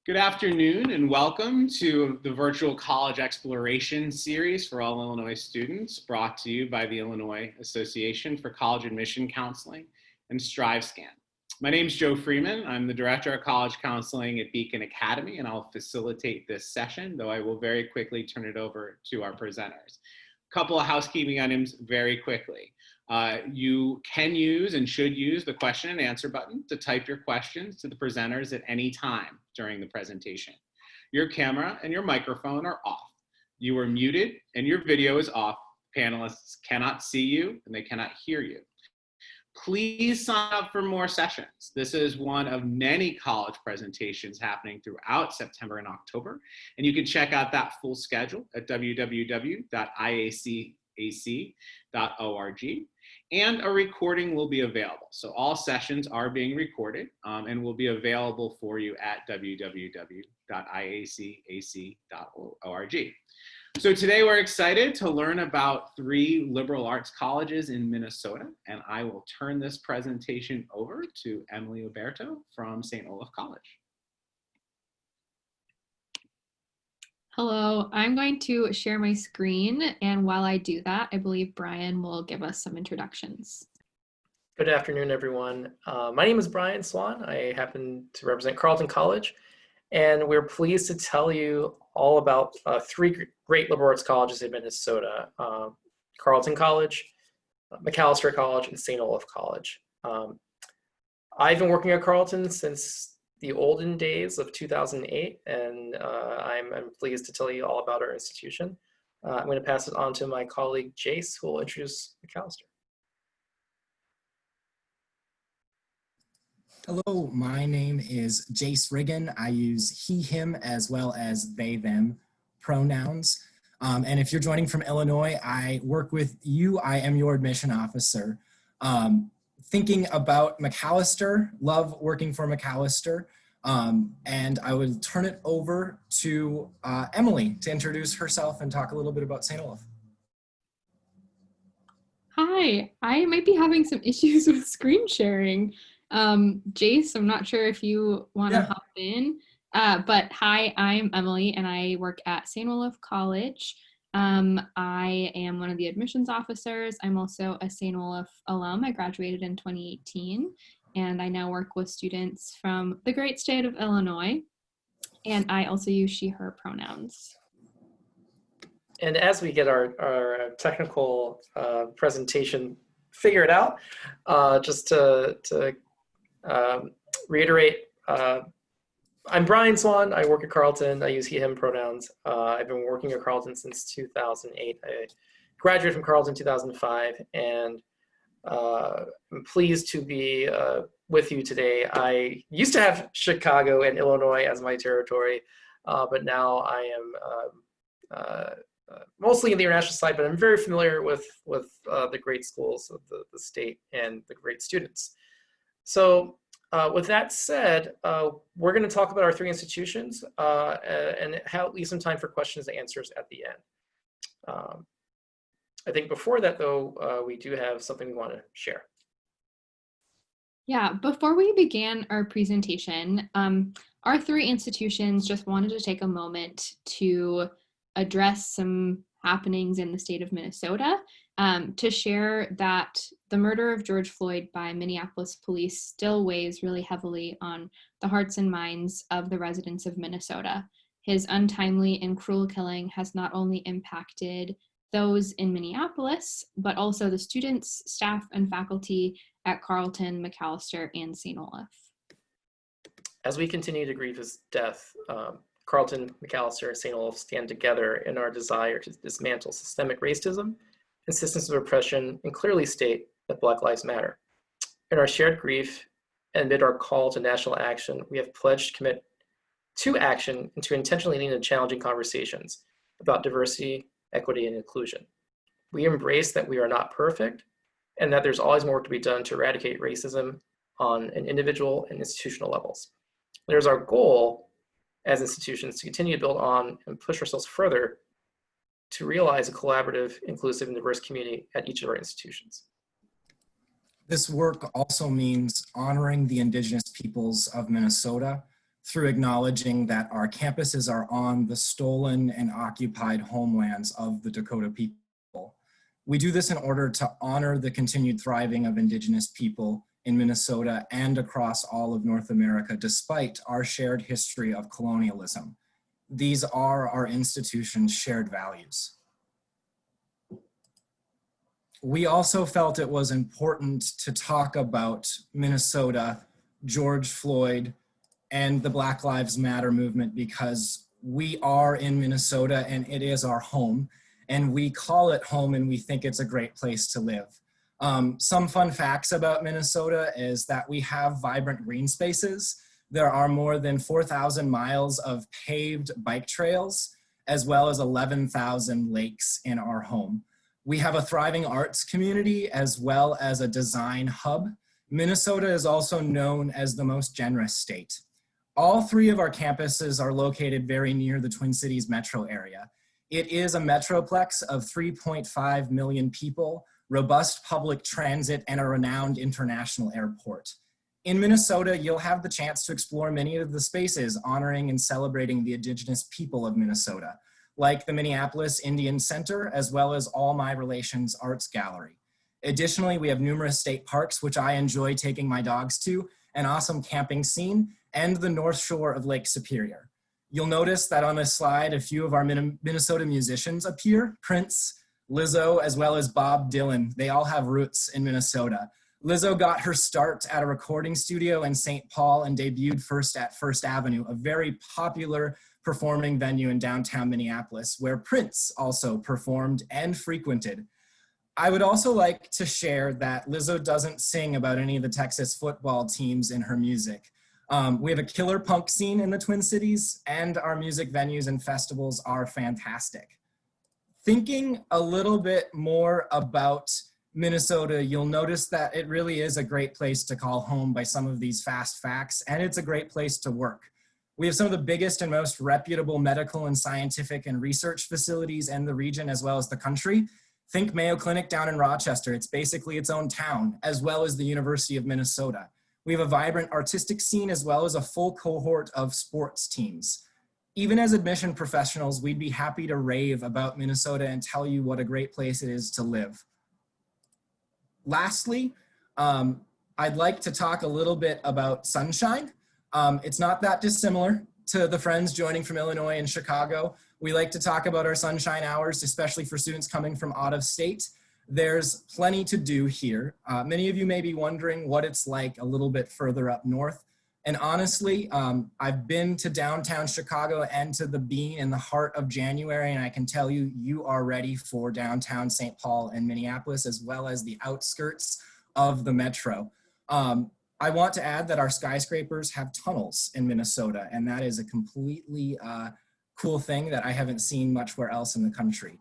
Good afternoon and welcome to the virtual college exploration series for all Illinois students, brought to you by the Illinois Association for College Admission Counseling and StriveScan. My name is Joe Freeman. I'm the Director of College Counseling at Beacon Academy, and I'll facilitate this session, though I will very quickly turn it over to our presenters. A couple of housekeeping items very quickly. You can use and should use the question and answer button to type your questions to the presenters at any time during the presentation. Your camera and your microphone are off. You are muted and your video is off. Panelists cannot see you and they cannot hear you. Please sign up for more sessions. This is one of many college presentations happening throughout September and October, and you can check out that full schedule at www.iacac.org. And a recording will be available. So all sessions are being recorded and will be available for you at www.iacac.org. So today we're excited to learn about 3 liberal arts colleges in Minnesota, and I will turn this presentation over to Emily Oberto from St. Olaf College. Hello, I'm going to share my screen, and while I do that, I believe Brian will give us some introductions. Good afternoon, everyone. My name is Brian Swan. I happen to represent Carleton College, and we're pleased to tell you all about 3 great liberal arts colleges in Minnesota: Carleton College, Macalester College, and St. Olaf College. I've been working at Carleton since the olden days of 2008, and I'm pleased to tell you all about our institution. I'm going to pass it on to my colleague Jace, who will introduce Macalester. Hello, my name is Jace Riggin. I use he, him, as well as they, them pronouns. And if you're joining from Illinois, I work with you. I am your admission officer. Thinking about Macalester, love working for Macalester. And I would turn it over to Emily to introduce herself and talk a little bit about St. Olaf. Hi, I might be having some issues with screen sharing. Jace, I'm not sure if you want to hop in, but hi, I'm Emily and I work at St. Olaf College. I am one of the admissions officers. I'm also a St. Olaf alum. I graduated in 2018. And I now work with students from the great state of Illinois. And I also use she, her pronouns. And as we get our technical presentation figured out, just to reiterate, I'm Brian Swan. I work at Carleton. I use he, him pronouns. I've been working at Carleton since 2008. I graduated from Carleton in 2005, and I'm pleased to be with you today. I used to have Chicago and Illinois as my territory, but now I am mostly in the international side, but I'm very familiar with the great schools of the state and the great students. So with that said, we're going to talk about our 3 institutions and leave some time for questions and answers at the end. I think before that, though, we do have something we want to share. Yeah, before we began our presentation, our 3 institutions just wanted to take a moment to address some happenings in the state of Minnesota, to share that the murder of George Floyd by Minneapolis police still weighs really heavily on the hearts and minds of the residents of Minnesota. His untimely and cruel killing has not only impacted those in Minneapolis, but also the students, staff, and faculty at Carleton, Macalester, and St. Olaf. As we continue to grieve his death, Carleton, Macalester, and St. Olaf stand together in our desire to dismantle systemic racism and systems of oppression and clearly state that Black Lives Matter. In our shared grief and amid our call to national action, we have pledged to commit to action and to intentionally lead into challenging conversations about diversity, equity, and inclusion. We embrace that we are not perfect and that there's always more work to be done to eradicate racism on an individual and institutional levels. There's our goal as institutions to continue to build on and push ourselves further to realize a collaborative, inclusive, and diverse community at each of our institutions. This work also means honoring the Indigenous peoples of Minnesota, through acknowledging that our campuses are on the stolen and occupied homelands of the Dakota people. We do this in order to honor the continued thriving of Indigenous people in Minnesota and across all of North America, despite our shared history of colonialism. These are our institution's shared values. We also felt it was important to talk about Minnesota, George Floyd, and the Black Lives Matter movement because we are in Minnesota and it is our home, and we call it home and we think it's a great place to live. Some fun facts about Minnesota is that we have vibrant green spaces. There are more than 4,000 miles of paved bike trails, as well as 11,000 lakes in our home. We have a thriving arts community as well as a design hub. Minnesota is also known as the most generous state. All three of our campuses are located very near the Twin Cities metro area. It is a metroplex of 3.5 million people, robust public transit, and a renowned international airport. In Minnesota, you'll have the chance to explore many of the spaces honoring and celebrating the Indigenous people of Minnesota, like the Minneapolis Indian Center, as well as All My Relations Arts Gallery. Additionally, we have numerous state parks, which I enjoy taking my dogs to, an awesome camping scene, and the North Shore of Lake Superior. You'll notice that on this slide, a few of our Minnesota musicians appear: Prince, Lizzo, as well as Bob Dylan. They all have roots in Minnesota. Lizzo got her start at a recording studio in St. Paul and debuted first at First Avenue, a very popular performing venue in downtown Minneapolis, where Prince also performed and frequented. I would also like to share that Lizzo doesn't sing about any of the Texas football teams in her music. We have a killer punk scene in the Twin Cities, and our music venues and festivals are fantastic. Thinking a little bit more about Minnesota, you'll notice that it really is a great place to call home by some of these fast facts, and it's a great place to work. We have some of the biggest and most reputable medical and scientific and research facilities in the region as well as the country. Think Mayo Clinic down in Rochester. It's basically its own town, as well as the University of Minnesota. We have a vibrant artistic scene as well as a full cohort of sports teams. Even as admission professionals, we'd be happy to rave about Minnesota and tell you what a great place it is to live. Lastly, I'd like to talk a little bit about sunshine. It's not that dissimilar to the friends joining from Illinois and Chicago. We like to talk about our sunshine hours, especially for students coming from out of state. There's plenty to do here. Many of you may be wondering what it's like a little bit further up north. And honestly, I've been to downtown Chicago and to the Bean in the heart of January, and I can tell you, you are ready for downtown St. Paul and Minneapolis, as well as the outskirts of the metro. I want to add that our skyscrapers have tunnels in Minnesota, and that is a completely cool thing that I haven't seen muchwhere else in the country.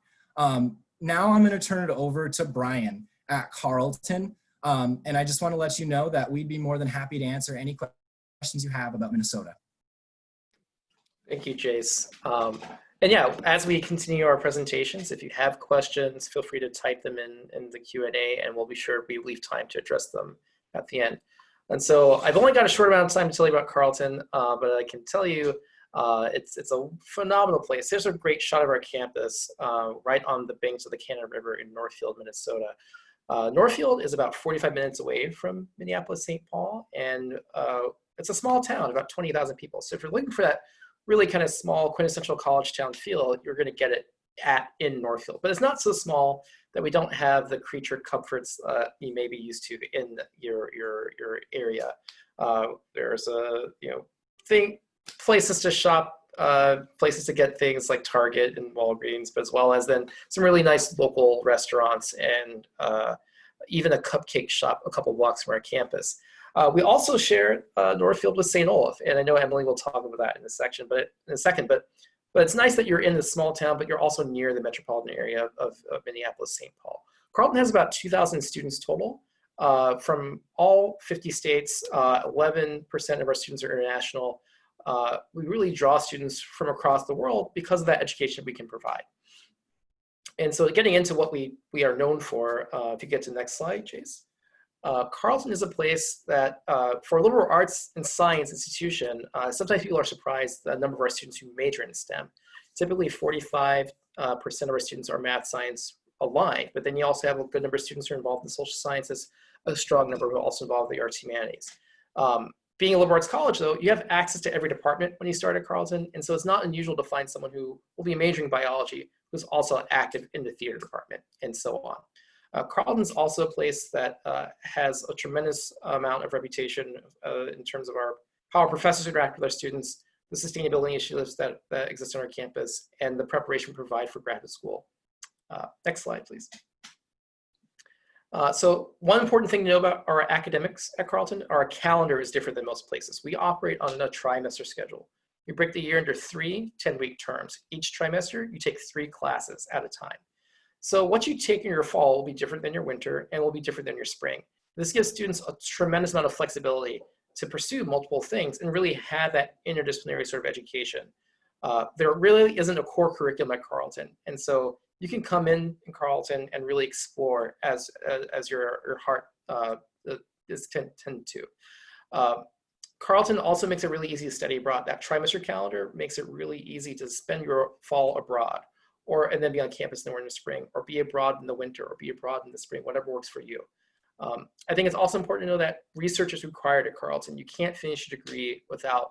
Now I'm going to turn it over to Brian at Carleton, and I just want to let you know that we'd be more than happy to answer any questions you have about Minnesota. Thank you, Jace. And yeah, as we continue our presentations, if you have questions, feel free to type them in the Q&A, and we'll be sure we leave time to address them at the end. And so I've only got a short amount of time to tell you about Carleton, but I can tell you it's a phenomenal place. There's a great shot of our campus right on the banks of the Cannon River in Northfield, Minnesota. Northfield is about 45 minutes away from Minneapolis, St. Paul, and it's a small town, about 20,000 people. So if you're looking for that really kind of small quintessential college town feel, you're going to get it in Northfield. But it's not so small that we don't have the creature comforts you may be used to in your area. There's places to shop, places to get things like Target and Walgreens, but as well as then some really nice local restaurants and even a cupcake shop a couple blocks from our campus. We also share Northfield with St. Olaf, and I know Emily will talk about that in a second, but it's nice that you're in the small town, but you're also near the metropolitan area of Minneapolis, St. Paul. Carleton has about 2,000 students total from all 50 states. 11% of our students are international. We really draw students from across the world because of that education we can provide. And so getting into what we are known for, if you get to the next slide, Jace. Carleton is a place that, for a liberal arts and science institution, sometimes people are surprised the number of our students who major in STEM. Typically 45% of our students are math science aligned, but then you also have a good number of students who are involved in social sciences, a strong number who are also involved in the arts humanities. Being a liberal arts college, though, you have access to every department when you start at Carleton, and so it's not unusual to find someone who will be majoring in biology who's also active in the theater department, and so on. Carleton's also a place that has a tremendous amount of reputation in terms of how our professors interact with our students, the sustainability initiatives that exist on our campus, and the preparation we provide for graduate school. Next slide, please. So one important thing to know about our academics at Carleton, our calendar is different than most places. We operate on a trimester schedule. We break the year into 3 10-week terms. Each trimester, you take 3 classes at a time. So what you take in your fall will be different than your winter and will be different than your spring. This gives students a tremendous amount of flexibility to pursue multiple things and really have that interdisciplinary sort of education. There really isn't a core curriculum at Carleton. And so you can come in Carleton and really explore as your heart is tend to. Carleton also makes it really easy to study abroad. That trimester calendar makes it really easy to spend your fall abroad, and then be on campus in the spring, or be abroad in the winter, or be abroad in the spring, whatever works for you. I think it's also important to know that research is required at Carleton. You can't finish a degree without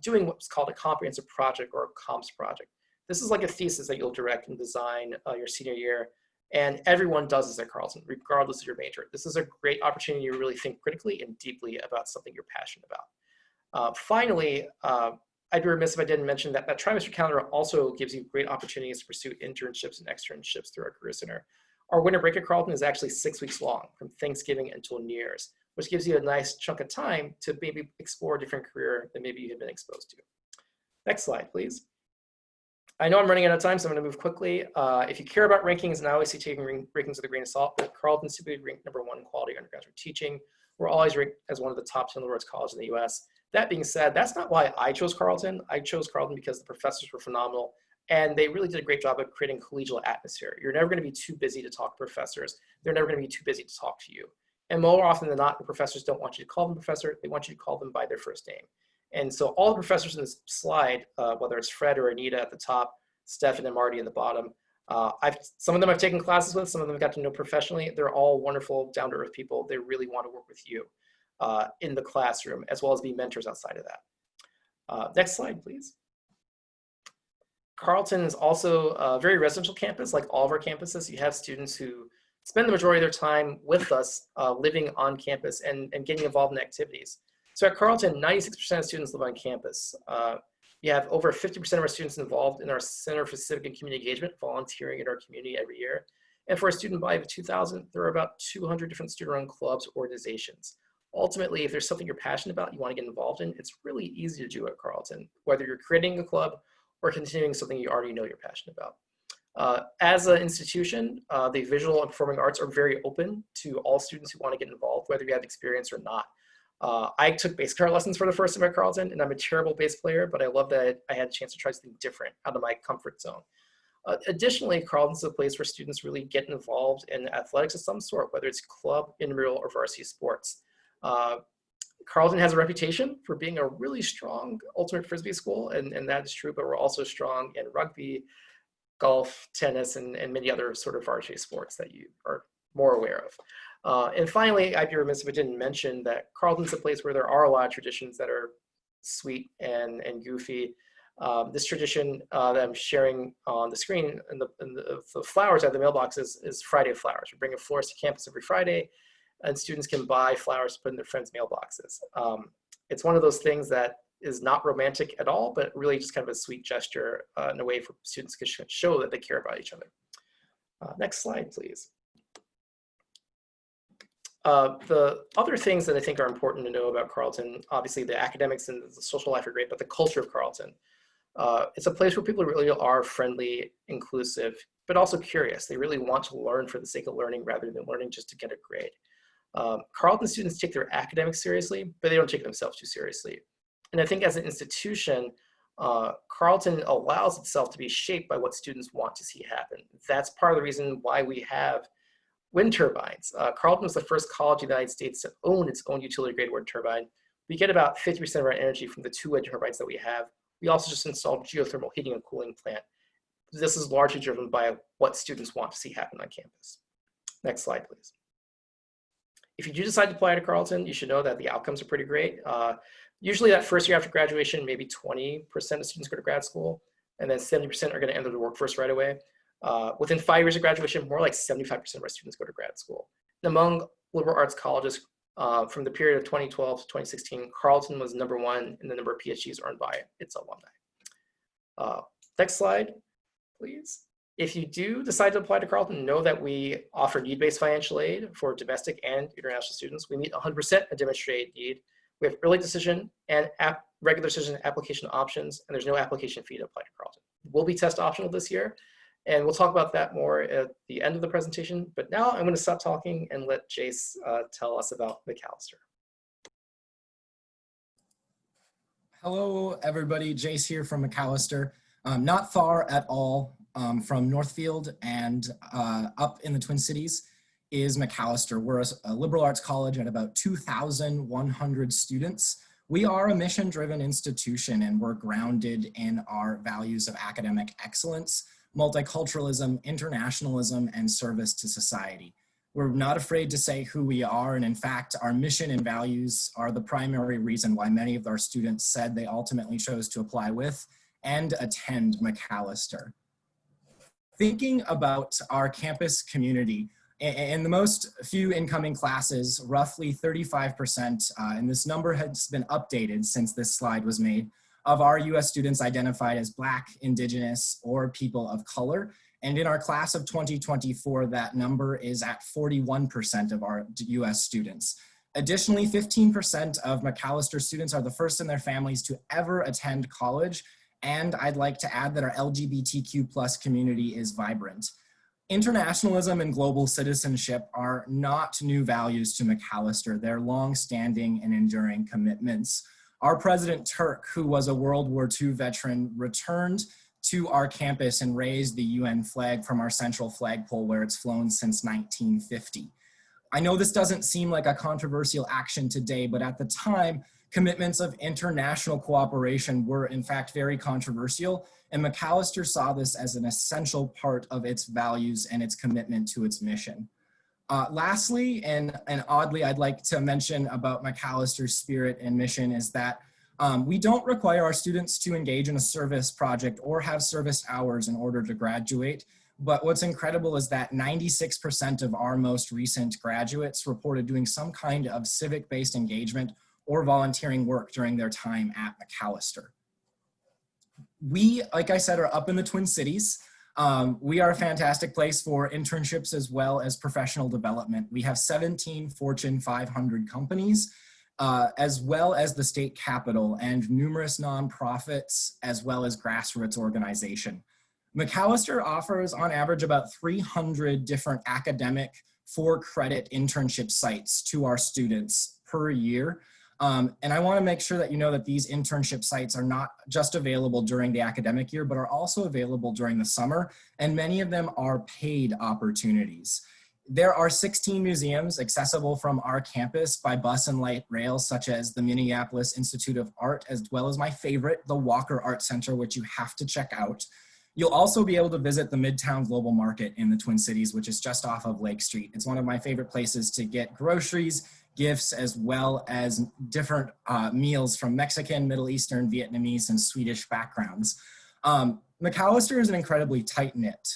doing what's called a comprehensive project or a comps project. This is like a thesis that you'll direct and design your senior year, and everyone does this at Carleton, regardless of your major. This is a great opportunity to really think critically and deeply about something you're passionate about. Finally, I'd be remiss if I didn't mention that trimester calendar also gives you great opportunities to pursue internships and externships through our Career Center. Our winter break at Carleton is actually 6 weeks long, from Thanksgiving until New Year's, which gives you a nice chunk of time to maybe explore a different career than maybe you had been exposed to. Next slide, please. I know I'm running out of time, so I'm going to move quickly. If you care about rankings, and I always see taking rankings with a grain of salt, but Carleton's typically ranked #1 in quality undergraduate teaching. We're always ranked as one of the top 10 liberal arts colleges in the US. That being said, that's not why I chose Carleton. I chose Carleton because the professors were phenomenal, and they really did a great job of creating collegial atmosphere. You're never going to be too busy to talk to professors. They're never going to be too busy to talk to you. And more often than not, the professors don't want you to call them professor. They want you to call them by their first name. And so all the professors in this slide, whether it's Fred or Anita at the top, Stefan and Marty at the bottom, some of them I've taken classes with, some of them I've got to know professionally. They're all wonderful, down-to-earth people. They really want to work with you in the classroom, as well as be mentors outside of that. Next slide, please. Carleton is also a very residential campus, like all of our campuses. You have students who spend the majority of their time with us, living on campus and getting involved in activities. So at Carleton, 96% of students live on campus. You have over 50% of our students involved in our Center for Civic and Community Engagement, volunteering in our community every year. And for a student body of 2,000, there are about 200 different student-run clubs, organizations. Ultimately, if there's something you're passionate about, you want to get involved in, it's really easy to do at Carleton, whether you're creating a club or continuing something you already know you're passionate about. As an institution, the visual and performing arts are very open to all students who want to get involved, whether you have experience or not. I took bass guitar lessons for the first time at Carleton, and I'm a terrible bass player, but I love that I had a chance to try something different out of my comfort zone. Additionally, Carleton's a place where students really get involved in athletics of some sort, whether it's club, intramural, or varsity sports. Carleton has a reputation for being a really strong ultimate Frisbee school, and that is true, but we're also strong in rugby, golf, tennis, and many other sort of varsity sports that you are more aware of. And finally, I'd be remiss if I didn't mention that Carleton's a place where there are a lot of traditions that are sweet and goofy. This tradition that I'm sharing on the screen and the flowers at the mailboxes is Friday Flowers. We bring a florist to campus every Friday, and students can buy flowers to put in their friends' mailboxes. It's one of those things that is not romantic at all, but really just kind of a sweet gesture in a way for students to show that they care about each other. Next slide, please. The other things that I think are important to know about Carleton, obviously the academics and the social life are great, but the culture of Carleton. It's a place where people really are friendly, inclusive, but also curious. They really want to learn for the sake of learning rather than learning just to get a grade. Carleton students take their academics seriously, but they don't take themselves too seriously. And I think as an institution, Carleton allows itself to be shaped by what students want to see happen. That's part of the reason why we have Wind turbines. Carleton was the first college in the United States to own its own utility grade wind turbine. We get about 50% of our energy from the 2 wind turbines that we have. We also just installed geothermal heating and cooling plant. This is largely driven by what students want to see happen on campus. Next slide, please. If you do decide to apply to Carleton, you should know that the outcomes are pretty great. Usually that first year after graduation, maybe 20% of students go to grad school, and then 70% are going to enter the workforce right away. Within 5 years of graduation, more like 75% of our students go to grad school. And among liberal arts colleges from the period of 2012 to 2016, Carleton was #1 in the number of PhDs earned by its alumni. Next slide, please. If you do decide to apply to Carleton, know that we offer need-based financial aid for domestic and international students. We meet 100% of demonstrated need. We have early decision and regular decision application options, and there's no application fee to apply to Carleton. We'll be test optional this year, and we'll talk about that more at the end of the presentation. But now I'm going to stop talking and let Jace tell us about Macalester. Hello, everybody. Jace here from Macalester. Not far at all from Northfield, and up in the Twin Cities is Macalester. We're a liberal arts college at about 2,100 students. We are a mission-driven institution, and we're grounded in our values of academic excellence, multiculturalism, internationalism, and service to society. We're not afraid to say who we are, and in fact, our mission and values are the primary reason why many of our students said they ultimately chose to apply with and attend Macalester. Thinking about our campus community, in the most few incoming classes, roughly 35%, and this number has been updated since this slide was made, of our US students identified as Black, Indigenous, or people of color. And in our class of 2024, that number is at 41% of our US students. Additionally, 15% of Macalester students are the first in their families to ever attend college. And I'd like to add that our LGBTQ+ community is vibrant. Internationalism and global citizenship are not new values to Macalester. They're long-standing and enduring commitments. Our President Turk, who was a World War II veteran, returned to our campus and raised the UN flag from our central flagpole where it's flown since 1950. I know this doesn't seem like a controversial action today, but at the time, commitments of international cooperation were in fact very controversial, and Macalester saw this as an essential part of its values and its commitment to its mission. Lastly, and oddly, I'd like to mention about Macalester's spirit and mission is that we don't require our students to engage in a service project or have service hours in order to graduate. But what's incredible is that 96% of our most recent graduates reported doing some kind of civic-based engagement or volunteering work during their time at Macalester. We, like I said, are up in the Twin Cities. We are a fantastic place for internships as well as professional development. We have 17 Fortune 500 companies, as well as the state capitol and numerous nonprofits, as well as grassroots organization. Macalester offers on average about 300 different academic for-credit internship sites to our students per year. And I want to make sure that you know that these internship sites are not just available during the academic year, but are also available during the summer, and many of them are paid opportunities. There are 16 museums accessible from our campus by bus and light rail, such as the Minneapolis Institute of Art, as well as my favorite, the Walker Art Center, which you have to check out. You'll also be able to visit the Midtown Global Market in the Twin Cities, which is just off of Lake Street. It's one of my favorite places to get groceries, gifts, as well as different meals from Mexican, Middle Eastern, Vietnamese, and Swedish backgrounds. Macalester is an incredibly tight-knit,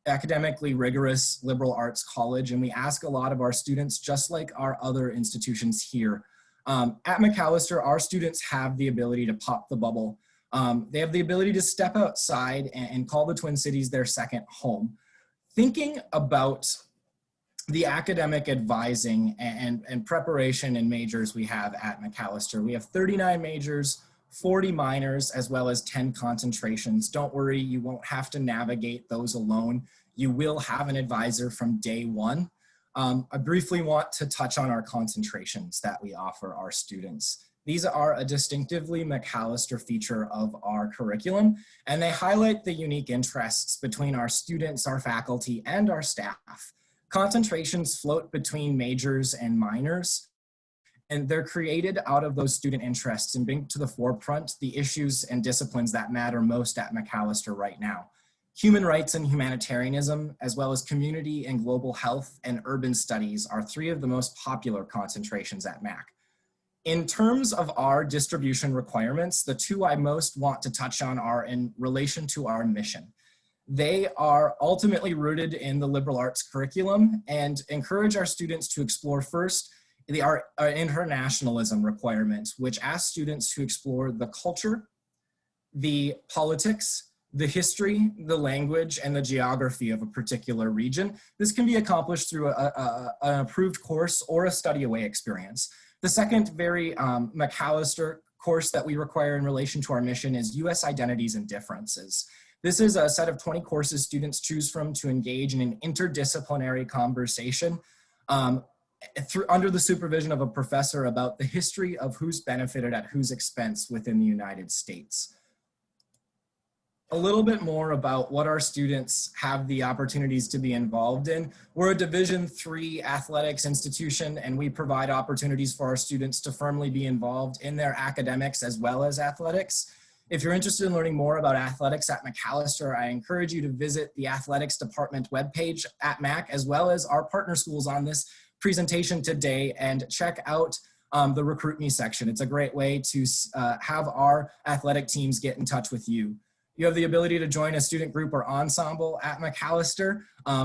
academically rigorous liberal arts college, and we ask a lot of our students, just like our other institutions here. At Macalester, our students have the ability to pop the bubble. They have the ability to step outside and call the Twin Cities their second home. Thinking about the academic advising and preparation and majors we have at Macalester, we have 39 majors, 40 minors, as well as 10 concentrations. Don't worry, you won't have to navigate those alone. You will have an advisor from day one. I briefly want to touch on our concentrations that we offer our students. These are a distinctively Macalester feature of our curriculum, and they highlight the unique interests between our students, our faculty, and our staff. Concentrations float between majors and minors, and they're created out of those student interests and bring to the forefront the issues and disciplines that matter most at Macalester right now. Human rights and humanitarianism, as well as community and global health and urban studies, are three of the most popular concentrations at Mac. In terms of our distribution requirements, the two I most want to touch on are in relation to our mission. They are ultimately rooted in the liberal arts curriculum and encourage our students to explore first our internationalism requirement, which asks students to explore the culture, the politics, the history, the language, and the geography of a particular region. This can be accomplished through an approved course or a study away experience. The second very Macalester course that we require in relation to our mission is U.S. Identities and Differences. This is a set of 20 courses students choose from to engage in an interdisciplinary conversation under the supervision of a professor about the history of who's benefited at whose expense within the United States. A little bit more about what our students have the opportunities to be involved in. We're a Division III athletics institution, and we provide opportunities for our students to firmly be involved in their academics as well as athletics. If you're interested in learning more about athletics at Macalester, I encourage you to visit the athletics department webpage at Mac, as well as our partner schools on this presentation today, and check out the Recruit Me section. It's a great way to have our athletic teams get in touch with you. You have the ability to join a student group or ensemble at Macalester,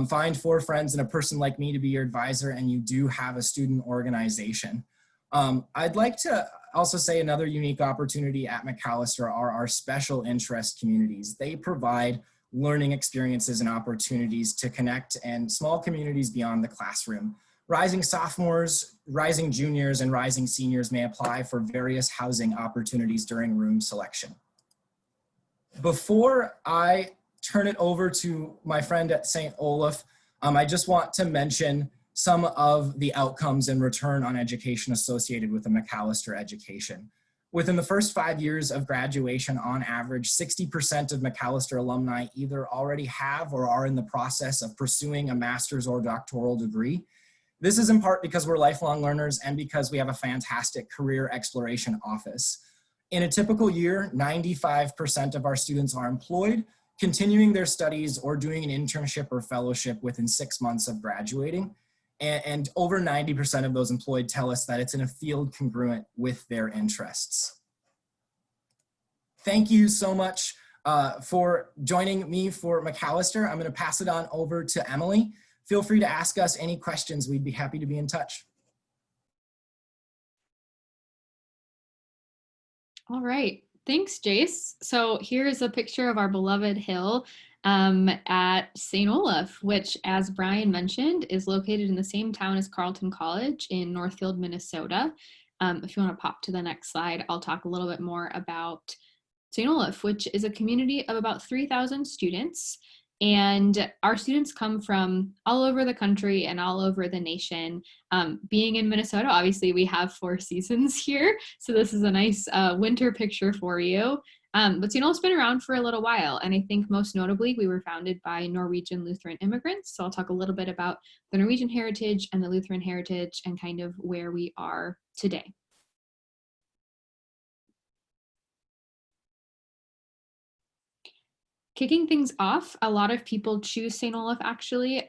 find 4 friends and a person like me to be your advisor, and you do have a student organization. I'd like to also say another unique opportunity at Macalester are our special interest communities. They provide learning experiences and opportunities to connect and small communities beyond the classroom. Rising sophomores, rising juniors, and rising seniors may apply for various housing opportunities during room selection. Before I turn it over to my friend at St. Olaf, I just want to mention some of the outcomes and return on education associated with a Macalester education. Within the first 5 years of graduation, on average, 60% of Macalester alumni either already have or are in the process of pursuing a master's or doctoral degree. This is in part because we're lifelong learners and because we have a fantastic career exploration office. In a typical year, 95% of our students are employed, continuing their studies, or doing an internship or fellowship within 6 months of graduating. And over 90% of those employed tell us that it's in a field congruent with their interests. Thank you so much for joining me for Macalester. I'm going to pass it on over to Emily. Feel free to ask us any questions. We'd be happy to be in touch. All right, thanks, Jace. So here's a picture of our beloved hill at St. Olaf, which, as Brian mentioned, is located in the same town as Carleton College in Northfield, Minnesota. If you want to pop to the next slide, I'll talk a little bit more about St. Olaf, which is a community of about 3,000 students. And our students come from all over the country and all over the nation. Being in Minnesota, obviously we have 4 seasons here. So this is a nice winter picture for you. But St. Olaf's been around for a little while. And I think most notably, we were founded by Norwegian Lutheran immigrants. So I'll talk a little bit about the Norwegian heritage and the Lutheran heritage and kind of where we are today. Kicking things off, a lot of people choose St. Olaf actually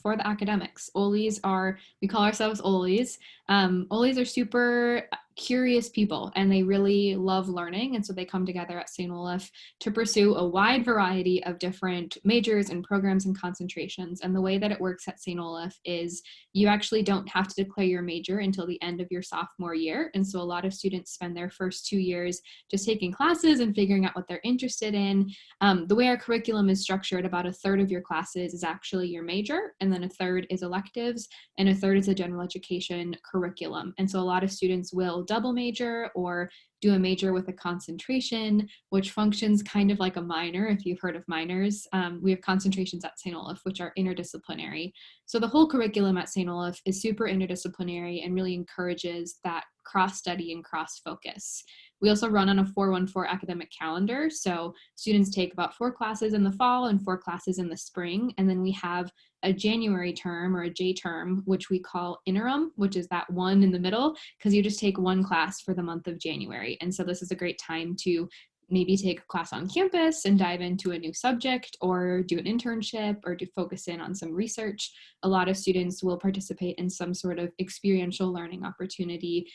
for the academics. Olis are, we call ourselves Olis. Olis are super curious people and they really love learning, and so they come together at St. Olaf to pursue a wide variety of different majors and programs and concentrations. And the way that it works at St. Olaf is you actually don't have to declare your major until the end of your sophomore year, and so a lot of students spend their first 2 years just taking classes and figuring out what they're interested in. The way our curriculum is structured, about a third of your classes is actually your major, and then a third is electives, and a third is a general education curriculum. And so a lot of students will double major or do a major with a concentration, which functions kind of like a minor, if you've heard of minors. We have concentrations at St. Olaf, which are interdisciplinary. So the whole curriculum at St. Olaf is super interdisciplinary and really encourages that cross-study and cross-focus. We also run on a 4-1-4 academic calendar. So students take about 4 classes in the fall and 4 classes in the spring. And then we have a January term, or a J term, which we call interim, which is that one in the middle, because you just take 1 class for the month of January. And so this is a great time to maybe take a class on campus and dive into a new subject, or do an internship, or to focus in on some research. A lot of students will participate in some sort of experiential learning opportunity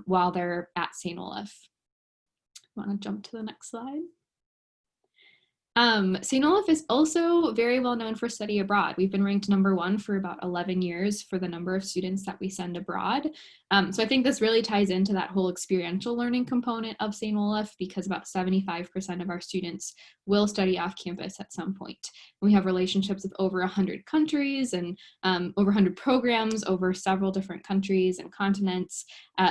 while they're at St. Olaf. Want to jump to the next slide? St. Olaf is also very well known for study abroad. We've been ranked #1 for about 11 years for the number of students that we send abroad. So I think this really ties into that whole experiential learning component of St. Olaf, because about 75% of our students will study off campus at some point. We have relationships with over 100 countries and over 100 programs over several different countries and continents.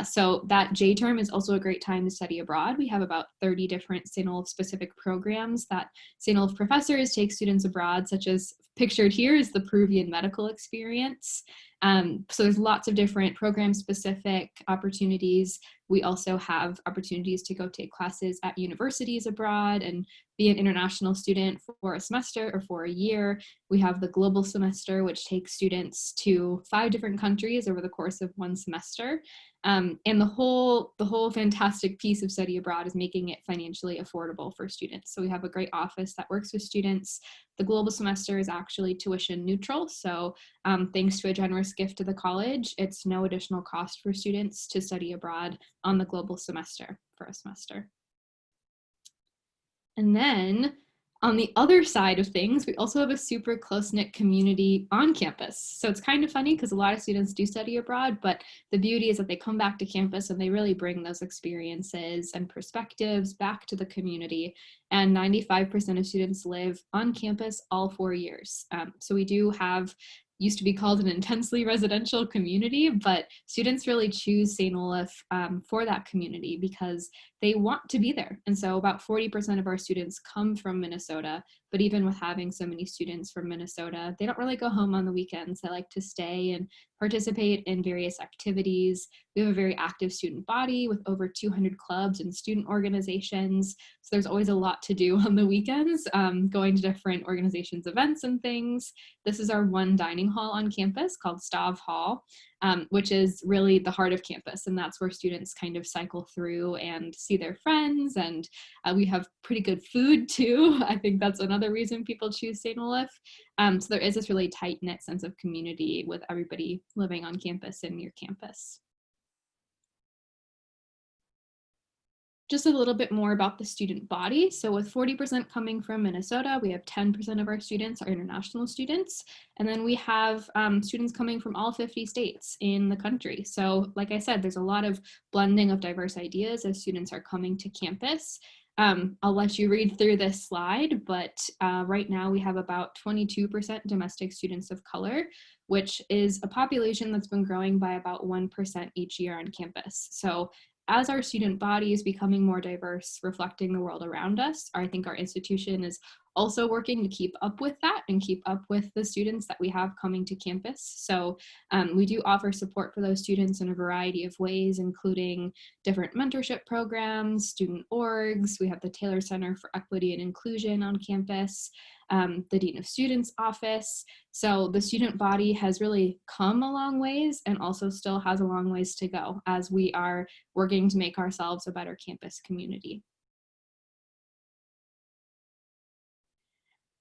So that J term is also a great time to study abroad. We have about 30 different St. Olaf specific programs that St. Olaf professors take students abroad, such as pictured here is the Peruvian medical experience. So there's lots of different program-specific opportunities. We also have opportunities to go take classes at universities abroad and be an international student for a semester or for a year. We have the global semester, which takes students to 5 different countries over the course of 1 semester. And the whole fantastic piece of study abroad is making it financially affordable for students. So we have a great office that works with students. The global semester is actually tuition neutral. So thanks to a generous gift to the college, it's no additional cost for students to study abroad on the global semester for a semester. And then on the other side of things, we also have a super close-knit community on campus. So it's kind of funny because a lot of students do study abroad, but the beauty is that they come back to campus and they really bring those experiences and perspectives back to the community. And 95% of students live on campus all 4 years. So we do have used to be called an intensely residential community, but students really choose St. Olaf for that community because they want to be there. And so about 40% of our students come from Minnesota, but even with having so many students from Minnesota, they don't really go home on the weekends. They like to stay and participate in various activities. We have a very active student body with over 200 clubs and student organizations. So there's always a lot to do on the weekends, going to different organizations, events and things. This is our one dining hall on campus called Stav Hall, which is really the heart of campus. And that's where students kind of cycle through and see their friends. And we have pretty good food too. I think that's another reason people choose St. Olaf. So there is this really tight-knit sense of community with everybody living on campus and near campus. Just a little bit more about the student body. So with 40% coming from Minnesota, we have 10% of our students are international students. And then we have students coming from all 50 states in the country. So like I said, there's a lot of blending of diverse ideas as students are coming to campus. I'll let you read through this slide, but right now we have about 22% domestic students of color, which is a population that's been growing by about 1% each year on campus. So as our student body is becoming more diverse, reflecting the world around us, I think our institution is also working to keep up with that and keep up with the students that we have coming to campus. So we do offer support for those students in a variety of ways, including different mentorship programs, student orgs. We have the Taylor Center for Equity and Inclusion on campus, the Dean of Students office. So the student body has really come a long ways and also still has a long ways to go as we are working to make ourselves a better campus community.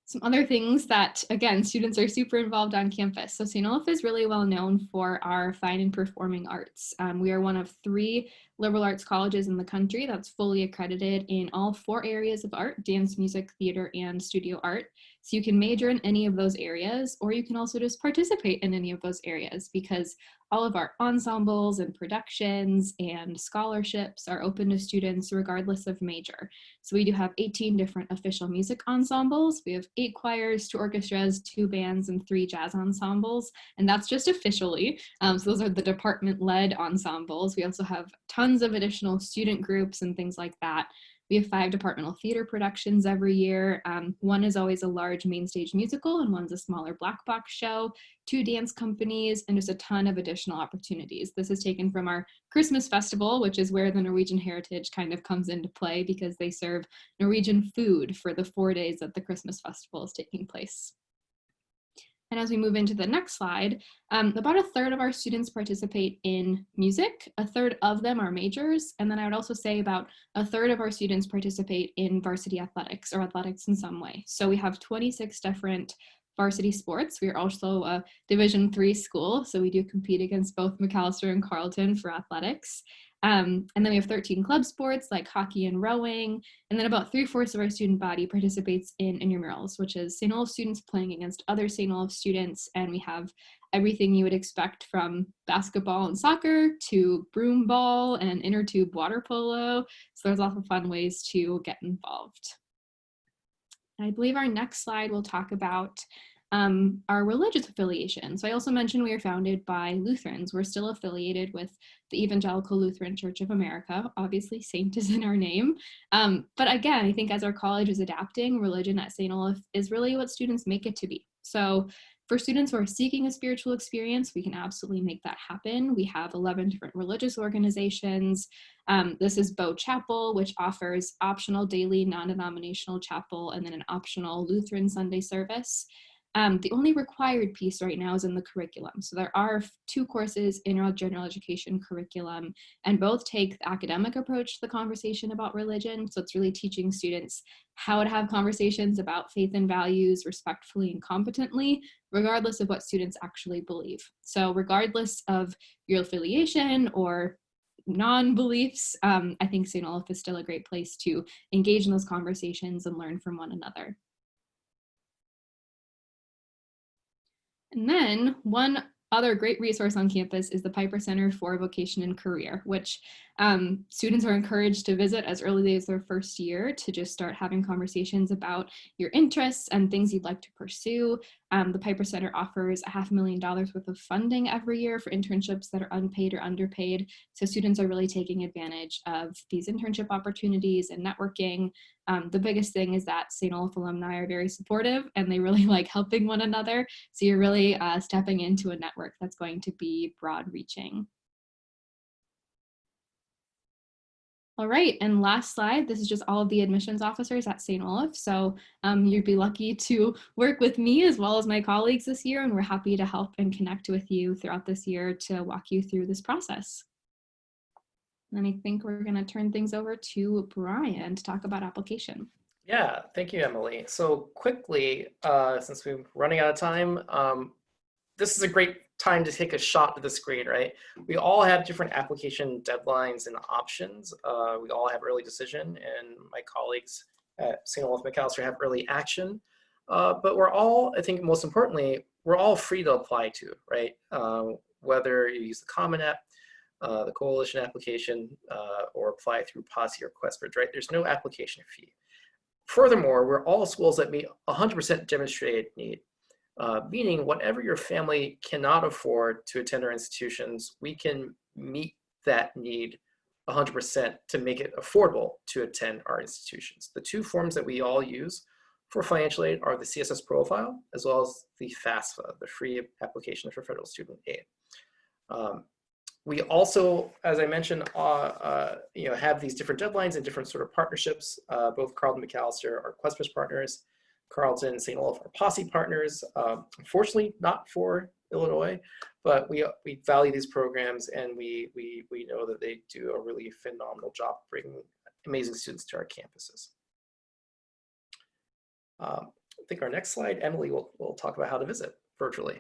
Some other things that, again, students are super involved on campus. So St. Olaf is really well known for our fine and performing arts. We are one of 3 liberal arts colleges in the country that's fully accredited in all 4 areas of art: dance, music, theater, and studio art. So you can major in any of those areas, or you can also just participate in any of those areas, because all of our ensembles and productions and scholarships are open to students regardless of major. So we do have 18 different official music ensembles. We have 8 choirs, 2 orchestras, 2 bands, and 3 jazz ensembles. And that's just officially. So those are the department-led ensembles. We also have tons of additional student groups and things like that. We have 5 departmental theater productions every year. One is always a large main stage musical, and one's a smaller black box show, 2 dance companies, and just a ton of additional opportunities. This is taken from our Christmas festival, which is where the Norwegian heritage kind of comes into play because they serve Norwegian food for the 4 days that the Christmas festival is taking place. And as we move into the next slide, about a third of our students participate in music, a third of them are majors, and then I would also say about a third of our students participate in varsity athletics or athletics in some way. So we have 26 different varsity sports. We are also a Division III school, so we do compete against both Macalester and Carleton for athletics. And then we have 13 club sports like hockey and rowing. And then about 3/4 of our student body participates in intramurals, which is St. Olaf students playing against other St. Olaf students. And we have everything you would expect from basketball and soccer to broom ball and inner tube water polo. So there's lots of fun ways to get involved. I believe our next slide will talk about our religious affiliation. So I also mentioned we are founded by Lutherans. We're still affiliated with the Evangelical Lutheran Church of America. Obviously, Saint is in our name. But again, I think as our college is adapting, religion at St. Olaf is really what students make it to be. So for students who are seeking a spiritual experience, we can absolutely make that happen. We have 11 different religious organizations. This is Bow Chapel, which offers optional daily non-denominational chapel and then an optional Lutheran Sunday service. The only required piece right now is in the curriculum. So there are 2 courses in our general education curriculum, and both take the academic approach to the conversation about religion. So it's really teaching students how to have conversations about faith and values respectfully and competently, regardless of what students actually believe. So regardless of your affiliation or non-beliefs, I think St. Olaf is still a great place to engage in those conversations and learn from one another. And then one other great resource on campus is the Piper Center for Vocation and Career, which students are encouraged to visit as early as their first year to just start having conversations about your interests and things you'd like to pursue. The Piper Center offers $500,000 worth of funding every year for internships that are unpaid or underpaid. So students are really taking advantage of these internship opportunities and networking. The biggest thing is that St. Olaf alumni are very supportive and they really like helping one another. So you're really stepping into a network that's going to be broad reaching. All right, and last slide, this is just all of the admissions officers at St. Olaf. So you'd be lucky to work with me as well as my colleagues this year, and we're happy to help and connect with you throughout this year to walk you through this process. And I think we're gonna turn things over to Brian to talk about application. Yeah, thank you, Emily. So quickly, since we're running out of time, this is a great time to take a shot at the screen, right? We all have different application deadlines and options. We all have early decision, and my colleagues at St. Olaf Macalester have early action. But we're all, I think most importantly, we're all free to apply to, right? Whether you use the Common App, the Coalition application, or apply through Posse or Questbridge, right? There's no application fee. Furthermore, we're all schools that meet 100% demonstrated need. Meaning whatever your family cannot afford to attend our institutions, we can meet that need 100% to make it affordable to attend our institutions. The 2 forms that we all use for financial aid are the CSS profile, as well as the FAFSA, the free application for federal student aid. We also, as I mentioned, have these different deadlines and different sort of partnerships. Both Carleton and Macalester are Questbridge partners. Carlton and St. Olaf are Posse partners. Unfortunately, not for Illinois, but we value these programs, and we know that they do a really phenomenal job bringing amazing students to our campuses. I think our next slide, Emily will talk about how to visit virtually.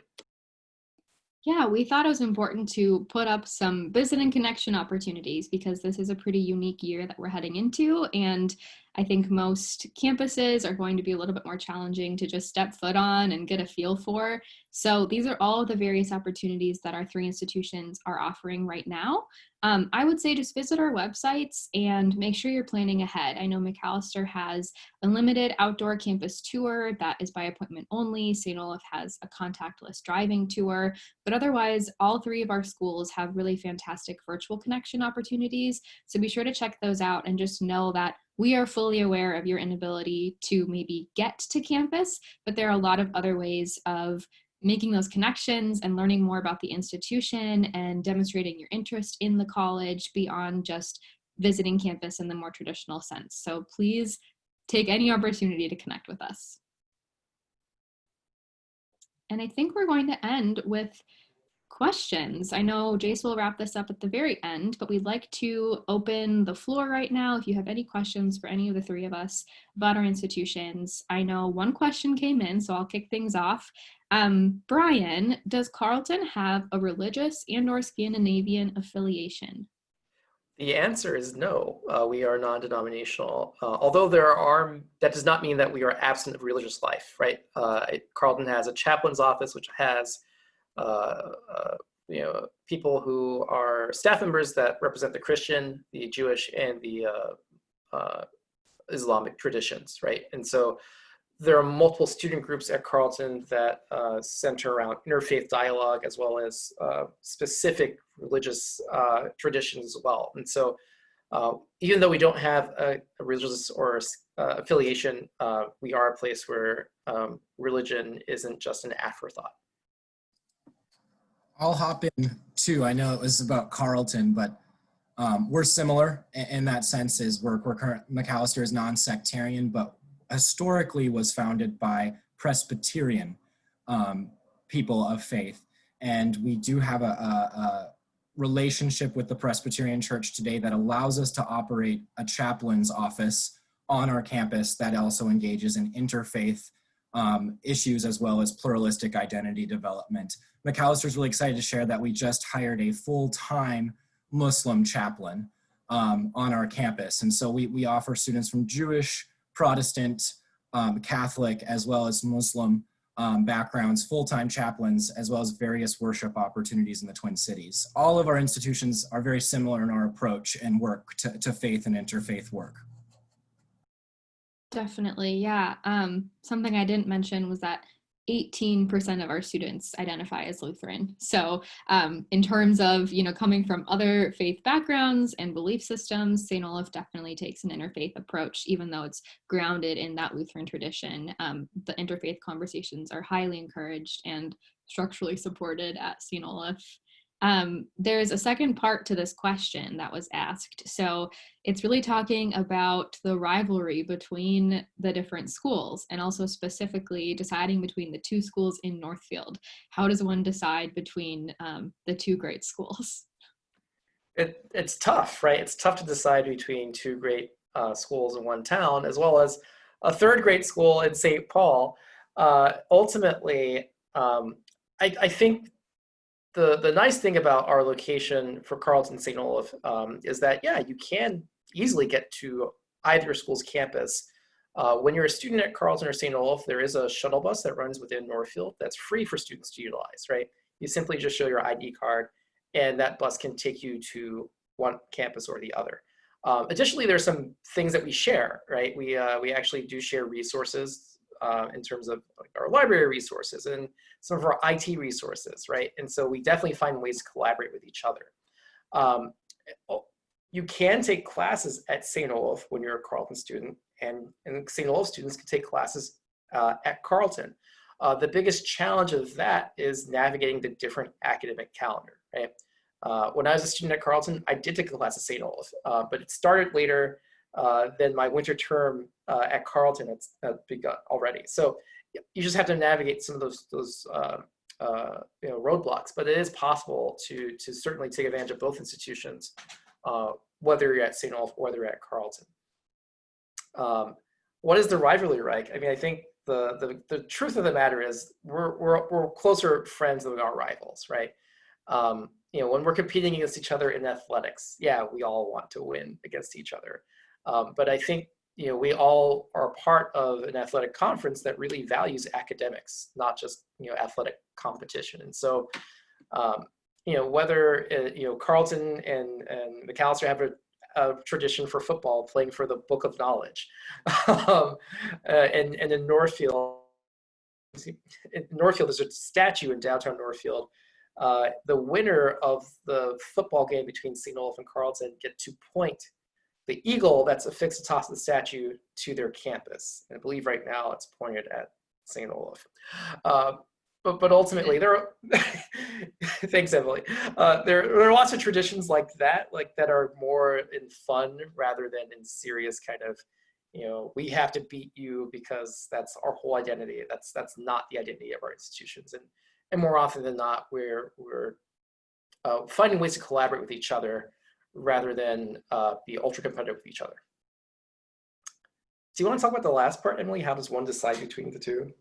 Yeah, we thought it was important to put up some visit and connection opportunities because this is a pretty unique year that we're heading into, and I think most campuses are going to be a little bit more challenging to just step foot on and get a feel for. So these are all of the various opportunities that our 3 institutions are offering right now. I would say just visit our websites and make sure you're planning ahead. I know Macalester has a limited outdoor campus tour that is by appointment only. St. Olaf has a contactless driving tour, but otherwise all 3 of our schools have really fantastic virtual connection opportunities. So be sure to check those out and just know that we are fully aware of your inability to maybe get to campus, but there are a lot of other ways of making those connections and learning more about the institution and demonstrating your interest in the college beyond just visiting campus in the more traditional sense. So please take any opportunity to connect with us. And I think we're going to end with questions. I know Jace will wrap this up at the very end, but we'd like to open the floor right now if you have any questions for any of the three of us about our institutions. I know one question came in, so I'll kick things off. Brian, does Carleton have a religious and/or Scandinavian affiliation? The answer is no. We are non-denominational. Although that does not mean that we are absent of religious life, right? Carleton has a chaplain's office, which has people who are staff members that represent the Christian, the Jewish, and the Islamic traditions, right? And so there are multiple student groups at Carleton that center around interfaith dialogue as well as specific religious traditions as well. And so even though we don't have a religious or affiliation, we are a place where religion isn't just an afterthought. I'll hop in too. I know it was about Carleton, but we're similar in that sense. Macalester is non-sectarian, but historically was founded by Presbyterian people of faith. And we do have a relationship with the Presbyterian Church today that allows us to operate a chaplain's office on our campus that also engages in interfaith issues as well as pluralistic identity development. Macalester is really excited to share that we just hired a full-time Muslim chaplain on our campus. And so we offer students from Jewish, Protestant, Catholic, as well as Muslim backgrounds, full-time chaplains, as well as various worship opportunities in the Twin Cities. All of our institutions are very similar in our approach and work to faith and interfaith work. Definitely, yeah. Something I didn't mention was that 18% of our students identify as Lutheran. So in terms of, coming from other faith backgrounds and belief systems, St. Olaf definitely takes an interfaith approach, even though it's grounded in that Lutheran tradition. The interfaith conversations are highly encouraged and structurally supported at St. Olaf. There's a second part to this question that was asked. So it's really talking about the rivalry between the different schools and also specifically deciding between the two schools in Northfield. How does one decide between the two great schools? It's tough, right? It's tough to decide between two great schools in one town, as well as a third great school in St. Paul. Ultimately, I think the nice thing about our location for Carleton St. Olaf is that, yeah, you can easily get to either school's campus. When you're a student at Carleton or St. Olaf, there is a shuttle bus that runs within Northfield that's free for students to utilize, right? You simply just show your ID card and that bus can take you to one campus or the other. Additionally, there's some things that we share, right? We actually do share resources in terms of our library resources and some of our IT resources, right? And so we definitely find ways to collaborate with each other. You can take classes at St. Olaf when you're a Carleton student, and St. Olaf students can take classes at Carleton. The biggest challenge of that is navigating the different academic calendar, right? When I was a student at Carleton, I did take a class at St. Olaf, but it started later than my winter term at Carleton had begun already. So you just have to navigate some of those roadblocks, but it is possible to certainly take advantage of both institutions, whether you're at St. Olaf or whether you're at Carleton. What is the rivalry like? I mean, I think the truth of the matter is we're closer friends than we are rivals, right? When we're competing against each other in athletics, yeah, we all want to win against each other. But I think, we all are part of an athletic conference that really values academics, not just, athletic competition. And so, whether, Carleton and Macalester have a tradition for football, playing for the Book of Knowledge. And in Northfield, there's a statue in downtown Northfield. The winner of the football game between St. Olaf and Carleton get to point the eagle that's affixed atop the statue to their campus. And I believe right now it's pointed at St. Olaf. But ultimately, there are, thanks, Emily. There are lots of traditions like that are more in fun rather than in serious kind of, we have to beat you because that's our whole identity. That's not the identity of our institutions. And more often than not, we're finding ways to collaborate with each other rather than be ultra competitive with each other. Do you want to talk about the last part, Emily? How does one decide between the two?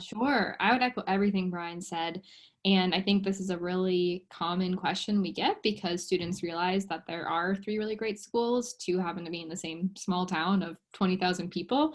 Sure. I would echo everything Brian said. And I think this is a really common question we get because students realize that there are 3 really great schools, 2 happen to be in the same small town of 20,000 people.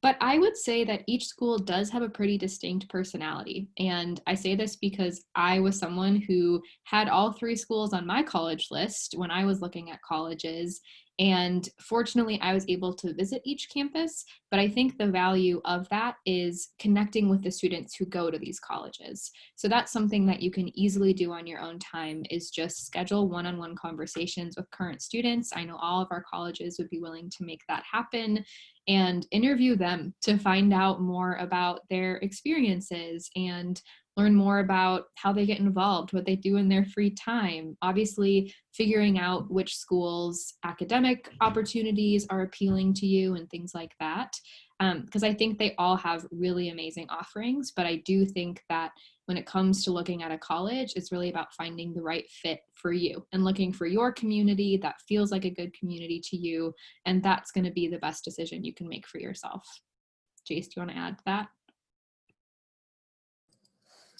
But I would say that each school does have a pretty distinct personality. And I say this because I was someone who had all 3 schools on my college list when I was looking at colleges. And fortunately, I was able to visit each campus, but I think the value of that is connecting with the students who go to these colleges. So that's something that you can easily do on your own time, is just schedule one-on-one conversations with current students. I know all of our colleges would be willing to make that happen, and interview them to find out more about their experiences and learn more about how they get involved, what they do in their free time. Obviously, figuring out which schools' academic opportunities are appealing to you and things like that. Because I think they all have really amazing offerings, but I do think that when it comes to looking at a college, it's really about finding the right fit for you and looking for your community that feels like a good community to you. And that's going to be the best decision you can make for yourself. Jace, do you want to add to that?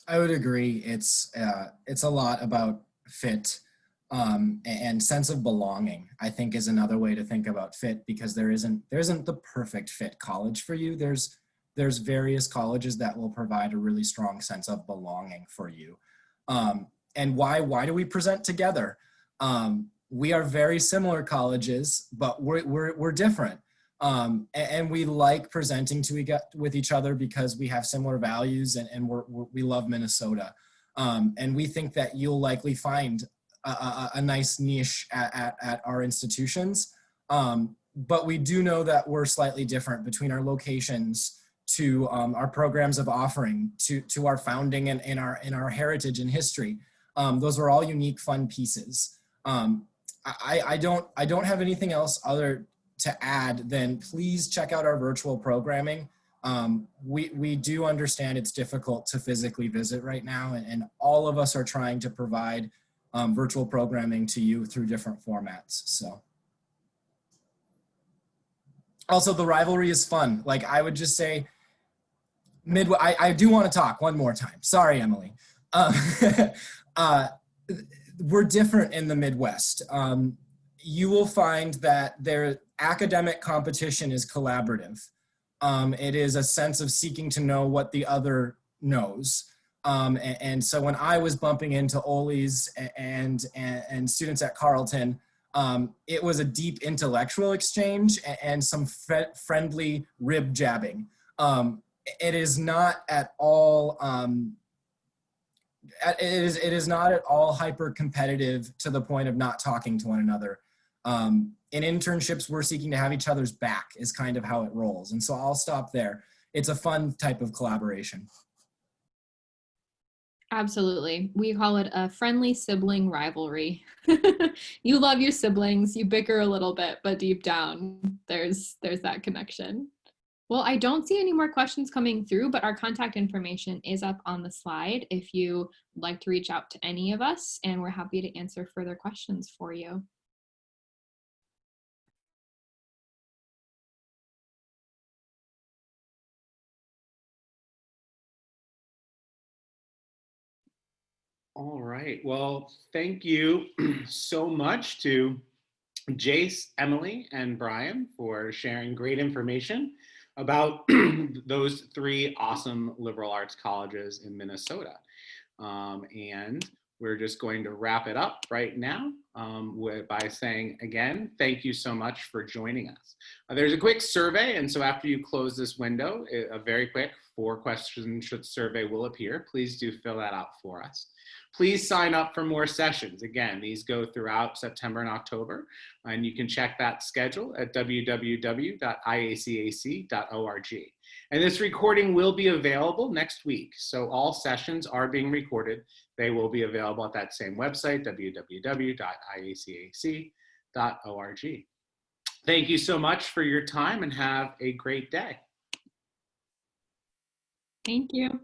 I would agree. It's a lot about fit, and sense of belonging, I think, is another way to think about fit, because there isn't the perfect fit college for you. There's various colleges that will provide a really strong sense of belonging for you. And why do we present together? We are very similar colleges, but we're different. And we like presenting with each other because we have similar values, and we love Minnesota. And we think that you'll likely find a nice niche at our institutions. But we do know that we're slightly different between our locations, to our programs of offering, to our founding and in our heritage and history. Those were all unique, fun pieces. I don't have anything else other to add than please check out our virtual programming. We do understand it's difficult to physically visit right now, and all of us are trying to provide virtual programming to you through different formats. So, also the rivalry is fun. Like, I would just say, I do want to talk one more time. Sorry, Emily. We're different in the Midwest. You will find that their academic competition is collaborative. It is a sense of seeking to know what the other knows. And so when I was bumping into Ollie's and students at Carleton, it was a deep intellectual exchange and some friendly rib jabbing. It is not at all it is not at all hyper competitive to the point of not talking to one another. In internships, we're seeking to have each other's back is kind of how it rolls. And so I'll stop there. It's a fun type of collaboration. Absolutely. We call it a friendly sibling rivalry. You love your siblings, you bicker a little bit, but deep down, there's that connection. Well, I don't see any more questions coming through, but our contact information is up on the slide if you would like to reach out to any of us, and we're happy to answer further questions for you. All right. Well, thank you so much to Jace, Emily, and Brian for sharing great information about those 3 awesome liberal arts colleges in Minnesota. And we're just going to wrap it up right now by saying, again, thank you so much for joining us. There's a quick survey, and so after you close this window, a very quick 4-question survey will appear. Please do fill that out for us. please sign up for more sessions. Again, these go throughout September and October, and you can check that schedule at www.iacac.org. And this recording will be available next week. So all sessions are being recorded. They will be available at that same website, www.iacac.org. Thank you so much for your time and have a great day. Thank you.